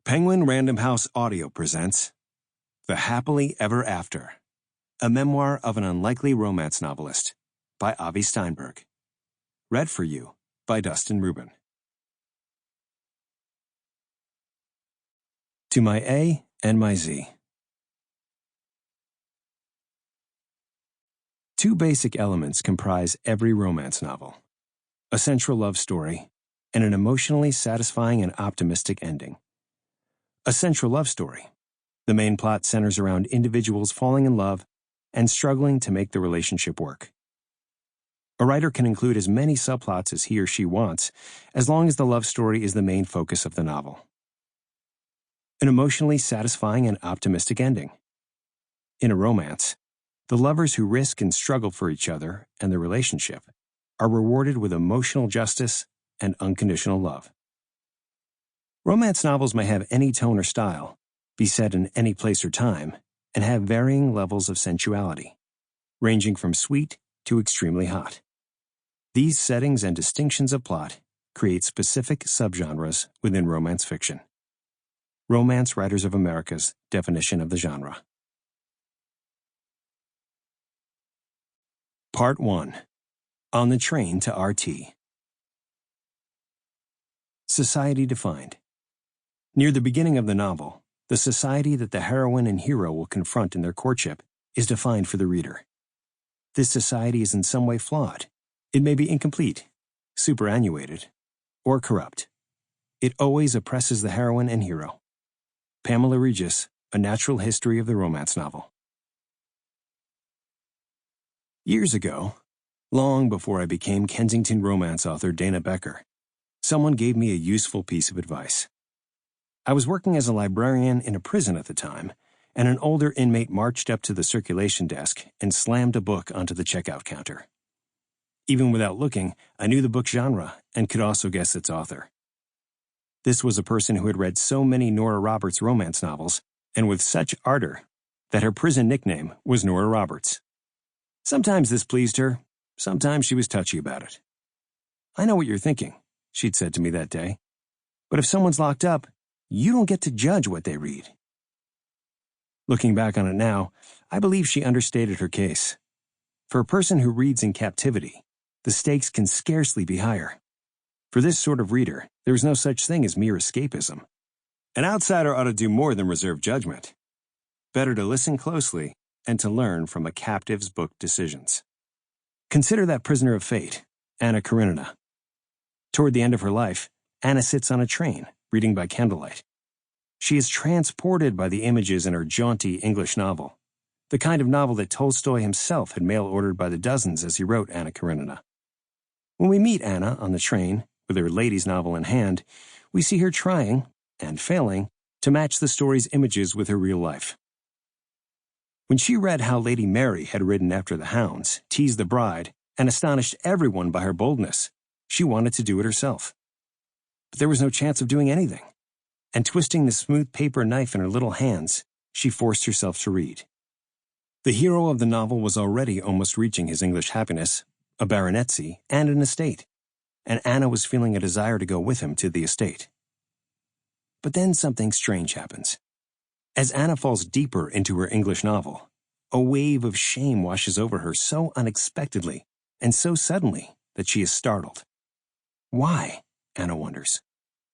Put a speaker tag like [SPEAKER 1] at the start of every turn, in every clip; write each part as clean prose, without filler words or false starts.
[SPEAKER 1] Penguin Random House Audio presents The Happily Ever After, a memoir of an unlikely romance novelist by Avi Steinberg. Read for you by Dustin Rubin. To my A and my Z. Two basic elements comprise every romance novel: a central love story and an emotionally satisfying and optimistic ending. A central love story. The main plot centers around individuals falling in love and struggling to make the relationship work. A writer can include as many subplots as he or she wants, as long as the love story is the main focus of the novel. An emotionally satisfying and optimistic ending. In a romance, the lovers who risk and struggle for each other and their relationship are rewarded with emotional justice and unconditional love. Romance novels may have any tone or style, be set in any place or time, and have varying levels of sensuality, ranging from sweet to extremely hot. These settings and distinctions of plot create specific subgenres within romance fiction. Romance Writers of America's definition of the genre. Part 1. On the Train to RT. Society defined. Near the beginning of the novel, the society that the heroine and hero will confront in their courtship is defined for the reader. This society is in some way flawed. It may be incomplete, superannuated, or corrupt. It always oppresses the heroine and hero. Pamela Regis, A Natural History of the Romance Novel. Years ago, long before I became Kensington romance author Dana Becker, someone gave me a useful piece of advice. I was working as a librarian in a prison at the time, and an older inmate marched up to the circulation desk and slammed a book onto the checkout counter. Even without looking, I knew the book genre and could also guess its author. This was a person who had read so many Nora Roberts romance novels, and with such ardor, that her prison nickname was Nora Roberts. Sometimes this pleased her, sometimes she was touchy about it. "I know what you're thinking," she'd said to me that day, "but if someone's locked up, you don't get to judge what they read." Looking back on it now, I believe she understated her case. For a person who reads in captivity, the stakes can scarcely be higher. For this sort of reader, there is no such thing as mere escapism. An outsider ought to do more than reserve judgment. Better to listen closely and to learn from a captive's book decisions. Consider that prisoner of fate, Anna Karenina. Toward the end of her life, Anna sits on a train, reading by candlelight. She is transported by the images in her jaunty English novel, the kind of novel that Tolstoy himself had mail-ordered by the dozens as he wrote Anna Karenina. When we meet Anna on the train, with her ladies' novel in hand, we see her trying, and failing, to match the story's images with her real life. When she read how Lady Mary had ridden after the hounds, teased the bride, and astonished everyone by her boldness, she wanted to do it herself. But there was no chance of doing anything, and twisting the smooth paper knife in her little hands, she forced herself to read. The hero of the novel was already almost reaching his English happiness, a baronetcy, and an estate, and Anna was feeling a desire to go with him to the estate. But then something strange happens. As Anna falls deeper into her English novel, a wave of shame washes over her so unexpectedly and so suddenly that she is startled. Why? Anna wonders.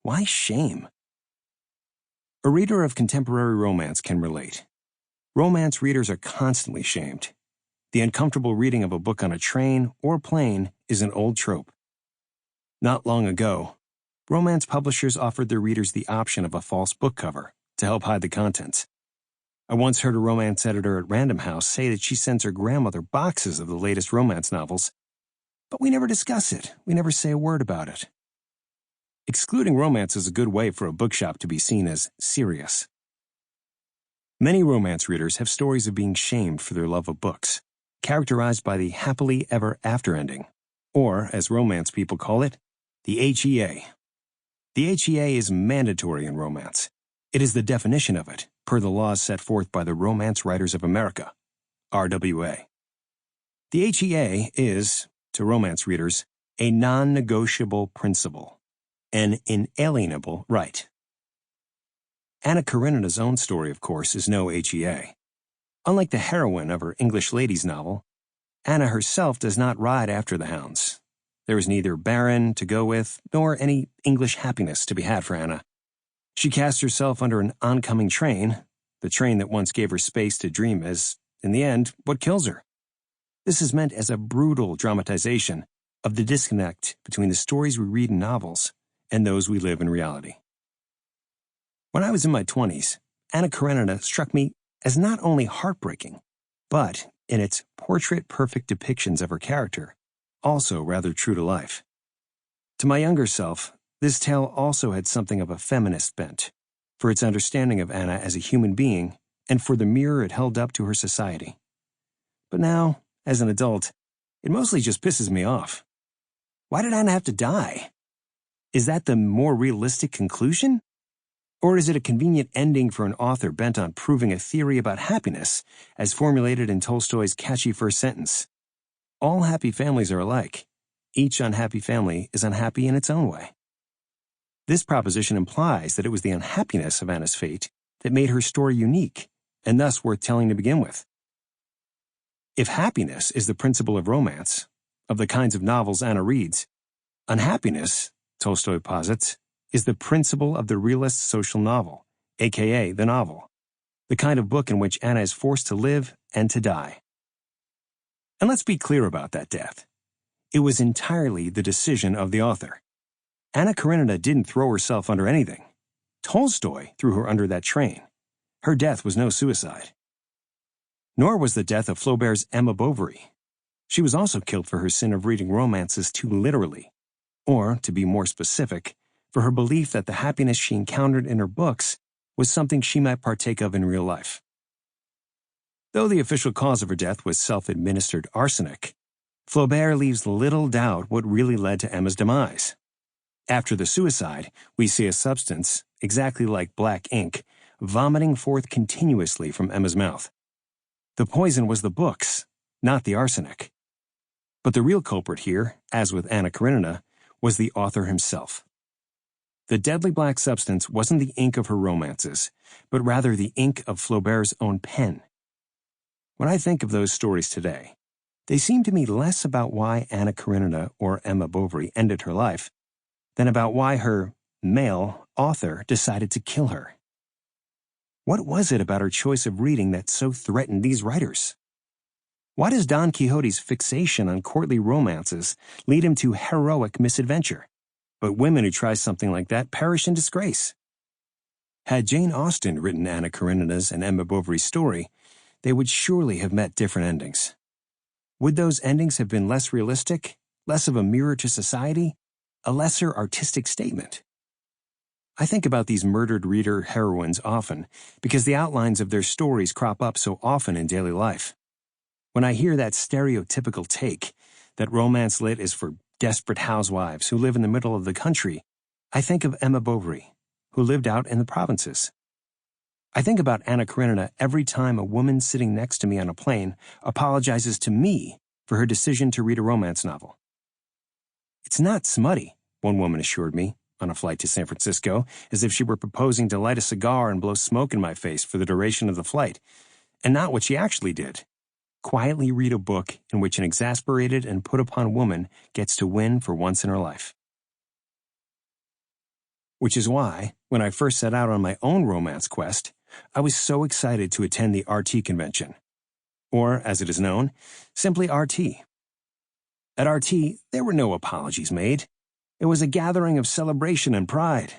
[SPEAKER 1] Why shame? A reader of contemporary romance can relate. Romance readers are constantly shamed. The uncomfortable reading of a book on a train or plane is an old trope. Not long ago, romance publishers offered their readers the option of a false book cover to help hide the contents. I once heard a romance editor at Random House say that she sends her grandmother boxes of the latest romance novels, but we never discuss it. We never say a word about it. Excluding romance is a good way for a bookshop to be seen as serious. Many romance readers have stories of being shamed for their love of books, characterized by the happily ever after ending, or, as romance people call it, the HEA. The HEA is mandatory in romance. It is the definition of it, per the laws set forth by the Romance Writers of America, RWA. The HEA is, to romance readers, a non-negotiable principle, an inalienable right. Anna Karenina's own story, of course, is no HEA. Unlike the heroine of her English ladies novel, Anna herself does not ride after the hounds. There is neither Baron to go with, nor any English happiness to be had for Anna. She casts herself under an oncoming train, the train that once gave her space to dream is, in the end, what kills her. This is meant as a brutal dramatization of the disconnect between the stories we read in novels and those we live in reality. When I was in my 20s, Anna Karenina struck me as not only heartbreaking, but, in its portrait-perfect depictions of her character, also rather true to life. To my younger self, this tale also had something of a feminist bent, for its understanding of Anna as a human being and for the mirror it held up to her society. But now, as an adult, it mostly just pisses me off. Why did Anna have to die? Is that the more realistic conclusion? Or is it a convenient ending for an author bent on proving a theory about happiness, as formulated in Tolstoy's catchy first sentence? All happy families are alike. Each unhappy family is unhappy in its own way. This proposition implies that it was the unhappiness of Anna's fate that made her story unique, and thus worth telling to begin with. If happiness is the principle of romance, of the kinds of novels Anna reads, unhappiness, Tolstoy posits, is the principle of the realist social novel, aka the novel, the kind of book in which Anna is forced to live and to die. And let's be clear about that death. It was entirely the decision of the author. Anna Karenina didn't throw herself under anything. Tolstoy threw her under that train. Her death was no suicide. Nor was the death of Flaubert's Emma Bovary. She was also killed for her sin of reading romances too literally, or, to be more specific, for her belief that the happiness she encountered in her books was something she might partake of in real life. Though the official cause of her death was self-administered arsenic, Flaubert leaves little doubt what really led to Emma's demise. After the suicide, we see a substance, exactly like black ink, vomiting forth continuously from Emma's mouth. The poison was the books, not the arsenic. But the real culprit here, as with Anna Karenina, was the author himself. The deadly black substance wasn't the ink of her romances, but rather the ink of Flaubert's own pen. When I think of those stories today, they seem to me less about why Anna Karenina or Emma Bovary ended her life than about why her male author decided to kill her. What was it about her choice of reading that so threatened these writers? Why does Don Quixote's fixation on courtly romances lead him to heroic misadventure, but women who try something like that perish in disgrace? Had Jane Austen written Anna Karenina's and Emma Bovary's story, they would surely have met different endings. Would those endings have been less realistic, less of a mirror to society, a lesser artistic statement? I think about these murdered reader heroines often because the outlines of their stories crop up so often in daily life. When I hear that stereotypical take, that romance lit is for desperate housewives who live in the middle of the country, I think of Emma Bovary, who lived out in the provinces. I think about Anna Karenina every time a woman sitting next to me on a plane apologizes to me for her decision to read a romance novel. It's not smutty, one woman assured me on a flight to San Francisco, as if she were proposing to light a cigar and blow smoke in my face for the duration of the flight, and not what she actually did. Quietly read a book in which an exasperated and put-upon woman gets to win for once in her life. Which is why, when I first set out on my own romance quest, I was so excited to attend the RT convention, or, as it is known, simply RT. At RT, there were no apologies made. It was a gathering of celebration and pride.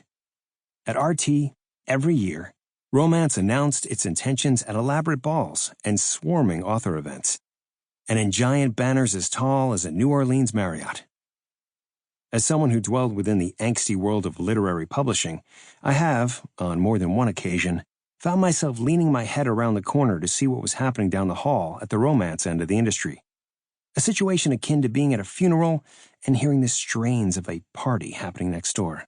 [SPEAKER 1] At RT, every year, romance announced its intentions at elaborate balls and swarming author events, and in giant banners as tall as a New Orleans Marriott. As someone who dwelled within the angsty world of literary publishing, I have, on more than one occasion, found myself leaning my head around the corner to see what was happening down the hall at the romance end of the industry. A situation akin to being at a funeral and hearing the strains of a party happening next door.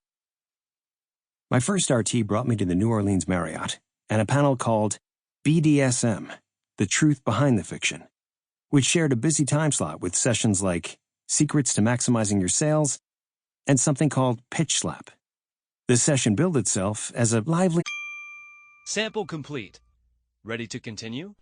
[SPEAKER 1] My first RT brought me to the New Orleans Marriott and a panel called BDSM, The Truth Behind the Fiction, which shared a busy time slot with sessions like Secrets to Maximizing Your Sales and something called Pitch Slap. The session billed itself as a lively
[SPEAKER 2] Sample complete. Ready to continue?